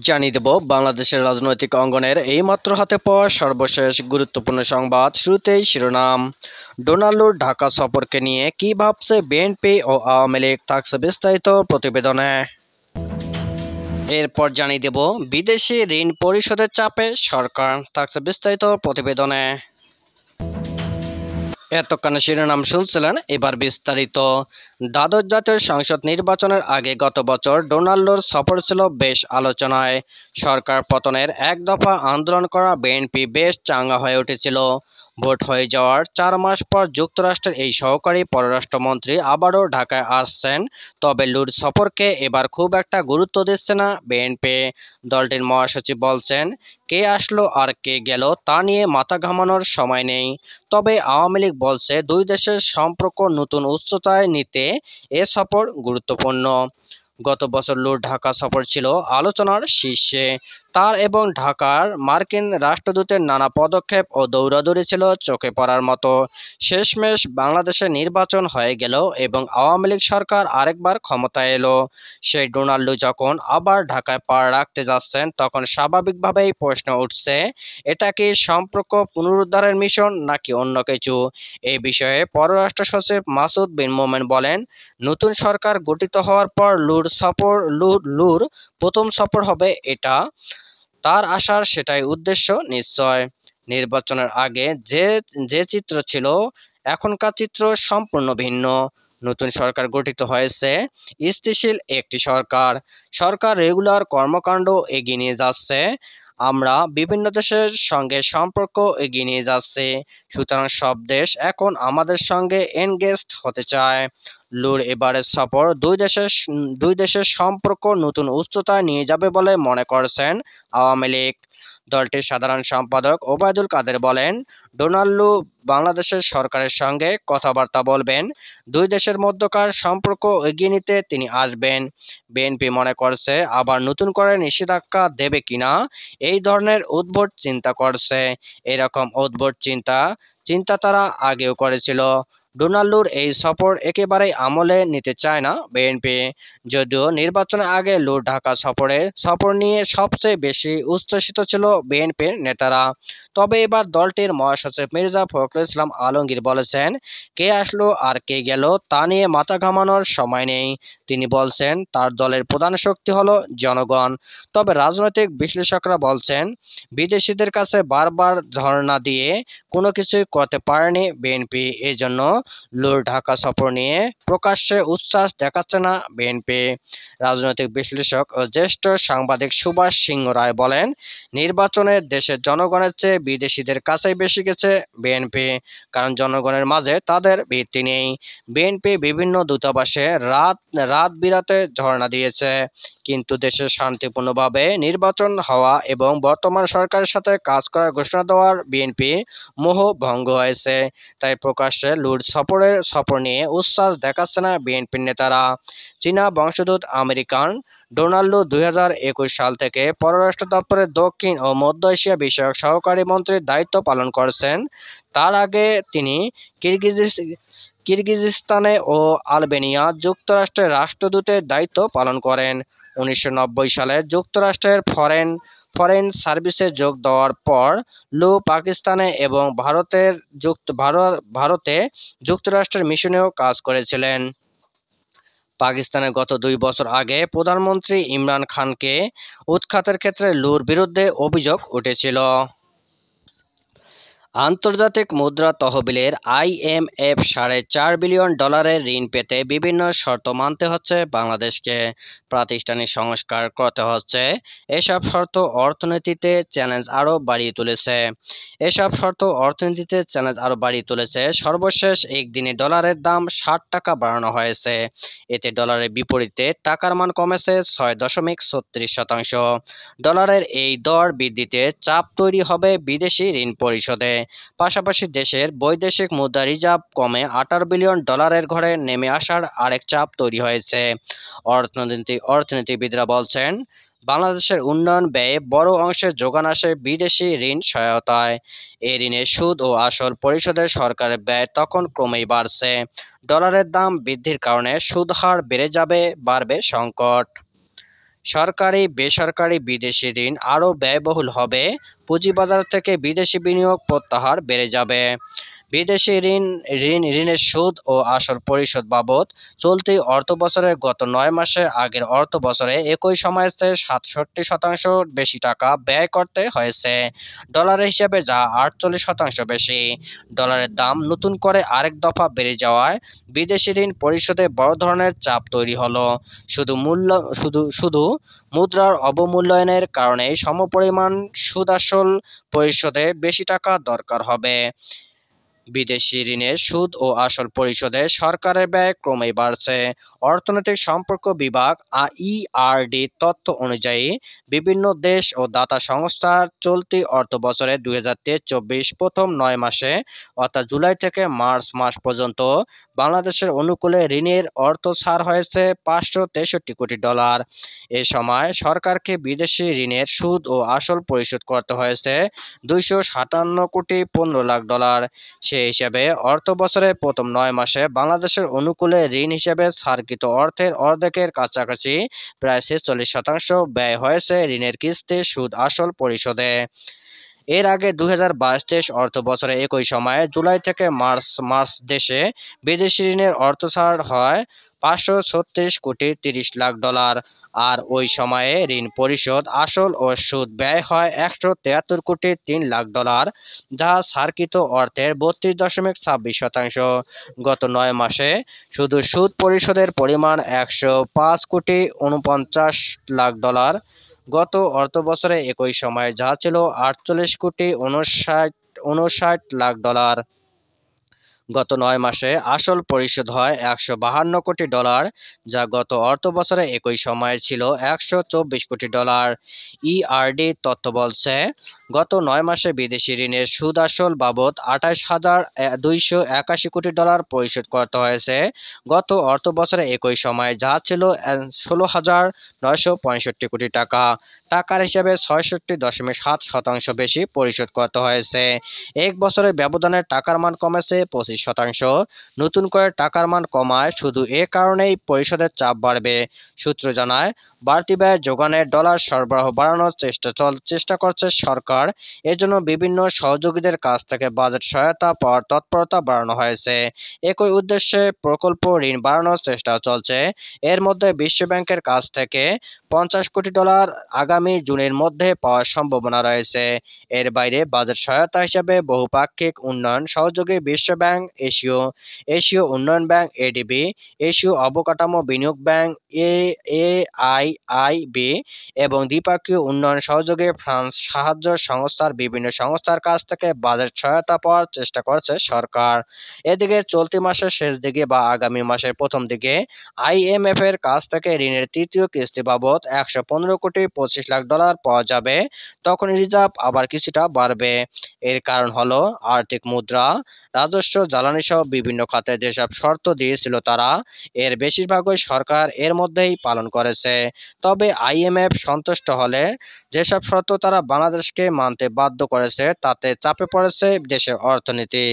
জানিয়ে দেব বাংলাদেশের রাজনৈতিক অঙ্গনের এইমাত্র হাতে পাওয়া সর্বশেষ গুরুত্বপূর্ণ সংবাদ। শুরুতেই শিরোনাম। ডোনাল্ডোর ঢাকা সফরকে নিয়ে কি ভাবছে বিএনপি ও আওয়ামী লীগ, থাকছে বিস্তারিত প্রতিবেদনে। এরপর জানিয়ে দেব বিদেশি ঋণ পরিশোধের চাপে সরকার, থাকছে বিস্তারিত প্রতিবেদনে। এতক্ষণ শিরোনাম শুনছিলেন, এবার বিস্তারিত। দ্বাদশ জাতীয় সংসদ নির্বাচনের আগে গত বছর ডোনাল্ডোর সফর ছিল বেশ আলোচনায়। সরকার পতনের এক দফা আন্দোলন করা বিএনপি বেশ চাঙ্গা হয়ে উঠেছিল। ভোট হয়ে যাওয়ার 4 মাস পর যুক্তরাষ্ট্রের এই সহকারী পররাষ্ট্রমন্ত্রী আবারও ঢাকায় আসছেন। তবে লুর সফরকে এবার খুব একটা গুরুত্ব দিচ্ছে না বিএনপি। দলটির মহাসচিব বলছেন, কে আসলো আর কে গেল তা নিয়ে মাথা ঘামানোর সময় নেই। তবে আওয়ামী লীগ বলছে, দুই দেশের সম্পর্ক নতুন উচ্চতায় নিতে এ সফর গুরুত্বপূর্ণ। গত বছর লুর ঢাকা সফর ছিল আলোচনার শীর্ষে। তার এবং ঢাকার মার্কিন রাষ্ট্রদূতের নানা পদক্ষেপ ও দৌড়াদৌড়ি ছিল চোখে পড়ার মতো। শেষমেশ বাংলাদেশে নির্বাচন হয়ে গেল এবং আওয়ামী লীগ সরকার আরেকবার ক্ষমতায় এলো। সেই ডোনাল্ডো যখন আবার ঢাকায় পা রাখতে যাচ্ছেন, তখন স্বাভাবিকভাবেই প্রশ্ন উঠছে, এটা কি সম্পর্ক পুনরুদ্ধারের মিশন নাকি অন্য কিছু? এই বিষয়ে পররাষ্ট্র সচিব মাসুদ বিন মোমেন বলেন, নতুন সরকার গঠিত হওয়ার পর লুর প্রথম সফর হবে এটা। তার আসার সেটাই উদ্দেশ্য নিশ্চয়। নির্বাচনের আগে যে যে চিত্র ছিল, এখনকার চিত্র সম্পূর্ণ ভিন্ন। নতুন সরকার গঠিত হয়েছে, স্থিতিশীল একটি সরকার রেগুলার কর্মকাণ্ড এগিয়ে নিয়ে যাচ্ছে। আমরা বিভিন্ন দেশের সঙ্গে সম্পর্ক এগিয়ে নিয়ে যাচ্ছি। সুতরাং সব দেশ এখন আমাদের সঙ্গে এনগেজড হতে চায়। লুর এবারের সফর দুই দেশের সম্পর্ক নতুন উচ্চতায় নিয়ে যাবে বলে মনে করছেন আওয়ামী লীগ। দলটির সাধারণ সম্পাদক ওবায়দুল কাদের বলেন, ডোনাল্ডো বাংলাদেশের সরকারের সঙ্গে কথাবার্তা বলবেন। দুই দেশের মধ্যকার সম্পর্ক এগিয়ে নিতে তিনি আসবেন। বিএনপি মনে করছে, আবার নতুন করে নিষেধাজ্ঞা দেবে কিনা এই ধরনের উদ্ভট চিন্তা করছে। এরকম উদ্ভট চিন্তা তারা আগেও করেছিল। ডোনাল্ডোর এই সফর একেবারেই আমলে নিতে চায় না বিএনপি। যদিও নির্বাচনের আগে লুর ঢাকা সফর নিয়ে সবচেয়ে বেশি উচ্ছ্বসিত ছিল বিএনপির নেতারা। তবে এবার দলটির মহাসচিব মির্জা ফখরুল ইসলাম আলমগীর বলেছেন, কে আসলো আর কে গেল তা নিয়ে মাথা ঘামানোর সময় নেই। তিনি বলছেন, তার দলের প্রধান শক্তি হলো জনগণ। তবে রাজনৈতিক বিশ্লেষকরা বলছেন, বিদেশিদের কাছে বারবার ধর্ণা দিয়ে কোনো কিছুই করতে পারেনি বিএনপি। এজন্য লুর ঢাকা সফর নিয়ে প্রকাশ্যে উচ্ছ্বাস দেখাচ্ছে না বিএনপি। রাজনৈতিক বিশ্লেষক ও জ্যেষ্ঠ সাংবাদিক সুভাষ সিংহ রায় বলেন, নির্বাচনে দেশের জনগণের চেয়ে বিদেশিদের কাছেই বেশি গেছে বিএনপি, কারণ জনগণের মাঝে তাদের ভিত্তি নেই। বিএনপি বিভিন্ন দূতাবাসে রাত বিরাতে ধর্ণা দিয়েছে, কিন্তু দেশের শান্তিপূর্ণভাবে নির্বাচন হওয়া এবং বর্তমান সরকারের সাথে কাজ করার ঘোষণা দেওয়ার বিএনপি মোহ ভঙ্গ হয়েছে। তাই প্রকাশ্যে লুর সফর নিয়ে উচ্ছ্বাস দেখাচ্ছে না বিএনপির নেতারা। চীনা বংশোদ্ভূত আমেরিকান ডোনাল্ডো 2021 সাল থেকে পররাষ্ট্র দপ্তরের দক্ষিণ ও মধ্য এশিয়া বিষয়ক সহকারী মন্ত্রীর দায়িত্ব পালন করছেন। তার আগে তিনি কিরগিজস্তানে ও আলবেনিয়া যুক্তরাষ্ট্রের রাষ্ট্রদূতের দায়িত্ব পালন করেন। 1990 সালে যুক্তরাষ্ট্রের ফরেন সার্ভিসে যোগ দেওয়ার পর লু পাকিস্তানে এবং ভারতে যুক্তরাষ্ট্রের মিশনেও কাজ করেছিলেন। পাকিস্তানে গত 2 বছর আগে প্রধানমন্ত্রী ইমরান খানকে উৎখাতের ক্ষেত্রে লুর বিরুদ্ধে অভিযোগ উঠেছিল। আন্তর্জাতিক মুদ্রা তহবিলের IMF $4.5 বিলিয়ন ঋণ পেতে বিভিন্ন শর্ত মানতে হচ্ছে বাংলাদেশকে। প্রাতিষ্ঠানিক সংস্কার করতে হচ্ছে। এসব শর্ত অর্থনীতিতে চ্যালেঞ্জ আরও বাড়িয়ে তুলেছে। সর্বশেষ একদিনে ডলারের দাম 60 টাকা বাড়ানো হয়েছে। এতে ডলারের বিপরীতে টাকার মান কমেছে 6.36%। ডলারের এই দর বৃদ্ধিতে চাপ তৈরি হবে বিদেশি ঋণ পরিশোধে। পাশাপাশি দেশের বৈদেশিক মুদ্রা রিজার্ভ কমে $18 বিলিয়ন ঘরে নেমে আসার আরেক চাপ তৈরি হয়েছে। অর্থনীতিবিদরা বলছেন, বাংলাদেশের উন্নয়ন ব্যয়ে বড় অংশের যোগান আসে বিদেশি ঋণ সহায়তায়। এই ঋণের সুদ ও আসল পরিশোধে সরকারের ব্যয় তখন ক্রমেই বাড়ছে। ডলারের দাম বৃদ্ধির কারণে সুদ হার বেড়ে যাবে, বাড়বে সংকট। সরকারি, বেসরকারি, বিদেশি ঋণ আরও ব্যয়বহুল হবে, পুঁজিবাজার থেকে বিদেশি বিনিয়োগ প্রত্যাহার বেড়ে যাবে। বিদেশি ঋণের সুদ ও আসল পরিশোধ বাবদ চলতি অর্থবছরের গত ৯ মাসে আগের অর্থবছরে একই সময়ের চেয়ে ৬৭% বেশি টাকা ব্যয় করতে হয়েছে ডলারের হিসাবে, যা ৪৮% বেশি। ডলারের দাম নতুন করে আরেক দফা বেড়ে যাওয়ায় বিদেশি ঋণ পরিশোধে বড় ধরনের চাপ তৈরি হলো। শুধু মুদ্রার অবমূল্যায়নের কারণেই সমপরিমাণ সুদ-আসল পরিশোধে বেশি টাকা দরকার হবে। বিদেশি ঋণের সুদ ও আসল পরিশোধে সরকারের ব্যয় ক্রমেই বাড়ছে। অর্থনৈতিক সম্পর্ক বিভাগ ইআরডি তথ্য অনুযায়ী বিভিন্ন দেশ ও দাতা সংস্থার চলতি অর্থবছরে ২০২৩-২৪ প্রথম ৯ মাসে অর্থাৎ জুলাই থেকে মার্চ মাস পর্যন্ত বাংলাদেশের অনুকূলে ঋণের অর্থ ছাড় হয়েছে $৫৬৩ কোটি। এ সময় সরকারকে বিদেশি ঋণের সুদ ও আসল পরিশোধ করতে হয়েছে $২৫৭ কোটি ১৫ লাখ। সেই হিসাবে অর্থবছরের প্রথম ৯ মাসে বাংলাদেশের অনুকূলে ঋণ হিসেবে ছাড়কৃত অর্থের অর্ধেকের কাছাকাছি প্রায় ৪৬% ব্যয় হয়েছে ঋণের কিস্তি, সুদ, আসল পরিশোধে। এর আগে ২০২২-২৩ অর্থবছরে একই সময়ে জুলাই থেকে মার্চ দেশে বিদেশি ঋণের অর্থ ছাড় হয় $৫৩৬ কোটি ৩০ লাখ, আর ওই সময়ে ঋণ পরিশোধ, আসল ও সুদ ব্যয় হয় $১৭৩ কোটি ৩ লাখ, যা ছাড়কৃত অর্থের ৩২.২৬%। গত ৯ মাসে শুধু সুদ পরিশোধের পরিমাণ $১০৫ কোটি ৪৯ লাখ। গত অর্থবছরে একই সময়ে যা ছিল $৪৮ কোটি ৫৯ লাখ। গত ৯ মাসে আসল পরিশোধ হয় $১৫২ কোটি, যা গত অর্থবছরে একই সময়ে ছিল $১২৪ কোটি। ইআরডি তথ্য বলছে, গত ৯ মাসে বিদেশি ঋণের সুদ আসল বাবদ $২৮,২৮১ কোটি পরিশোধ করতে হয়েছে গত অর্থবছরে একই সময়ে, যা ছিল $১৬,৯৬৫ কোটি। টাকার হিসাবে ৬৬.৭% বেশি পরিশোধ করতে হয়েছে। এক বছরের ব্যবধানে টাকার মান কমেছে 25%। নতুন করে টাকার মান কমায় শুধু এ কারণেই পরিশোধের চাপ বাড়বে। সূত্র জানায়, বাড়তি ব্যয় যোগানে ডলার সরবরাহ বাড়ানোর চেষ্টা করছে সরকার। এজন্য বিভিন্ন সহযোগীদের কাছ থেকে বাজেট সহায়তা পাওয়ার তৎপরতা বাড়ানো হয়েছে। একই উদ্দেশ্যে প্রকল্প ঋণ বাড়ানোর চেষ্টাও চলছে। এর মধ্যে বিশ্বব্যাংকের কাছ থেকে $৫০ কোটি আগামী জুনের মধ্যে পাওয়ার সম্ভাবনা রয়েছে। এর বাইরে বাজেট সহায়তা হিসেবে বহুপাক্ষিক উন্নয়ন সহযোগী বিশ্বব্যাংক, এশীয় উন্নয়ন ব্যাংক এডিবি, এশীয় অবকাঠামো বিনিয়োগ ব্যাংক এআইআইবি এবং দ্বিপক্ষীয় উন্নয়ন সহযোগী ফ্রান্স সাহায্য সংস্থার বিভিন্ন সংস্থার কাছ থেকে বাজেট সহায়তা পাওয়ার চেষ্টা করছে সরকার। এদিকে চলতি মাসের শেষ দিকে বা আগামী মাসের প্রথম দিকে আইএমএফ এর কাছ থেকে ঋণের তৃতীয় কিস্তি বাবদ $১১৫,২৫ লাখ পাওয়া যাবে। তখন রিজার্ভ আবার কিছুটা বাড়বে। এর কারণ হলো আর্থিক মুদ্রা, রাজস্ব, জ্বালানি সহ বিভিন্ন খাতে যেসব শর্ত দিয়েছিল তারা, এর বেশিরভাগই সরকার এর মধ্যেই পালন করেছে। তবে আইএমএফ সন্তুষ্ট হলে যেসব শর্ত তারা বাংলাদেশকে মানতে বাধ্য করেছে তাতে চাপে পড়েছে দেশের অর্থনীতি।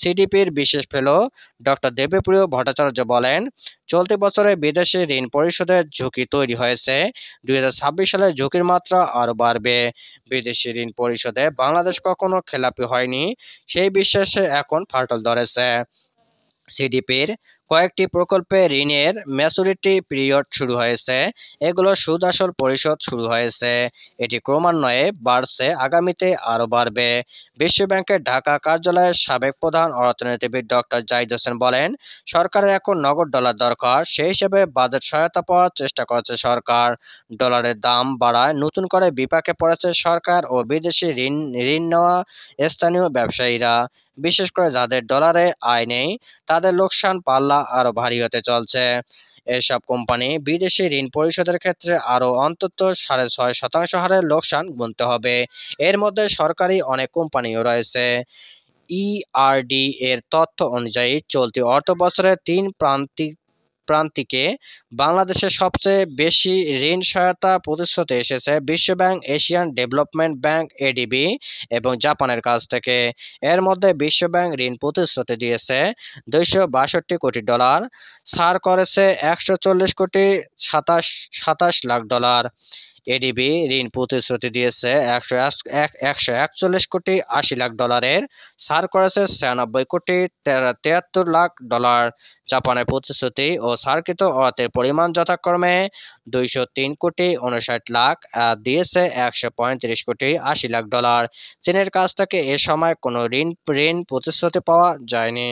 সিডিপির বিশেষ ফেলো ডক্টর দেবপ্রিয় ভট্টাচার্য বলেন, চলতি বছরে বিদেশি ঋণ পরিশোধের ঝুঁকি তৈরি হয়েছে। ২০২৬ সালে ঝুঁকির মাত্রা আরও বাড়বে। বিদেশি ঋণ পরিশোধে বাংলাদেশ কখনো খেলাপি হয়নি, সেই বিশ্বাসে এখন ফাটল ধরেছে। সিডিপির কয়েকটি প্রকল্পে ঋণের ম্যাচুরিটি পিরিয়ড শুরু হয়েছে। এগুলো সুদ আসল পরিশোধ শুরু হয়েছে। এটি ক্রমান্বয়ে বাড়ছে, আগামীতে আরও বাড়বে। বিশ্বব্যাংকের ঢাকা কার্যালয়ের সাবেক প্রধান অর্থনীতিবিদ ডক্টর জাহিদ হোসেন বলেন, সরকারের এখন নগদ ডলার দরকার। সেই হিসেবে বাজেট সহায়তা পাওয়ার চেষ্টা করছে সরকার। ডলারের দাম বাড়ায় নতুন করে বিপাকে পড়েছে সরকার ও বিদেশি ঋণ নেওয়া স্থানীয় ব্যবসায়ীরা। বিশেষ করে যাদের ডলারে আয় নেই, তাদের লোকসান পাল্লা আরও ভারী হতে চলছে। এসব কোম্পানি বিদেশি ঋণ পরিশোধের ক্ষেত্রে আরও অন্তত ৬.৫% হারের লোকসান গুনতে হবে। এর মধ্যে সরকারি অনেক কোম্পানিও রয়েছে। ইআরডি এর তথ্য অনুযায়ী চলতি অর্থবছরে প্রান্তিকে বাংলাদেশে সবচেয়ে বেশি ঋণ সহায়তা প্রতিশ্রুতি এসেছে বিশ্বব্যাংক, এশিয়ান ডেভেলপমেন্ট ব্যাংক এডিবি এবং জাপানের কাছ থেকে। এর মধ্যে বিশ্বব্যাংক ঋণ প্রতিশ্রুতি দিয়েছে $262 কোটি, ছাড় করেছে 140 কোটি 27 লাখ। এডিবি ঋণ প্রতিশ্রুতি দিয়েছে 141 কোটি 80 লাখ, ছাড় করেছে 96 কোটি 73 লাখ। জাপানের প্রতিশ্রুতি ও ছাড়কৃত অর্থের পরিমাণ যথাক্রমে 203 কোটি 59 লাখ আর দিয়েছে 135 কোটি 80 লাখ। চীনের কাছ থেকে এ সময় কোনো ঋণ প্রতিশ্রুতি পাওয়া যায়নি।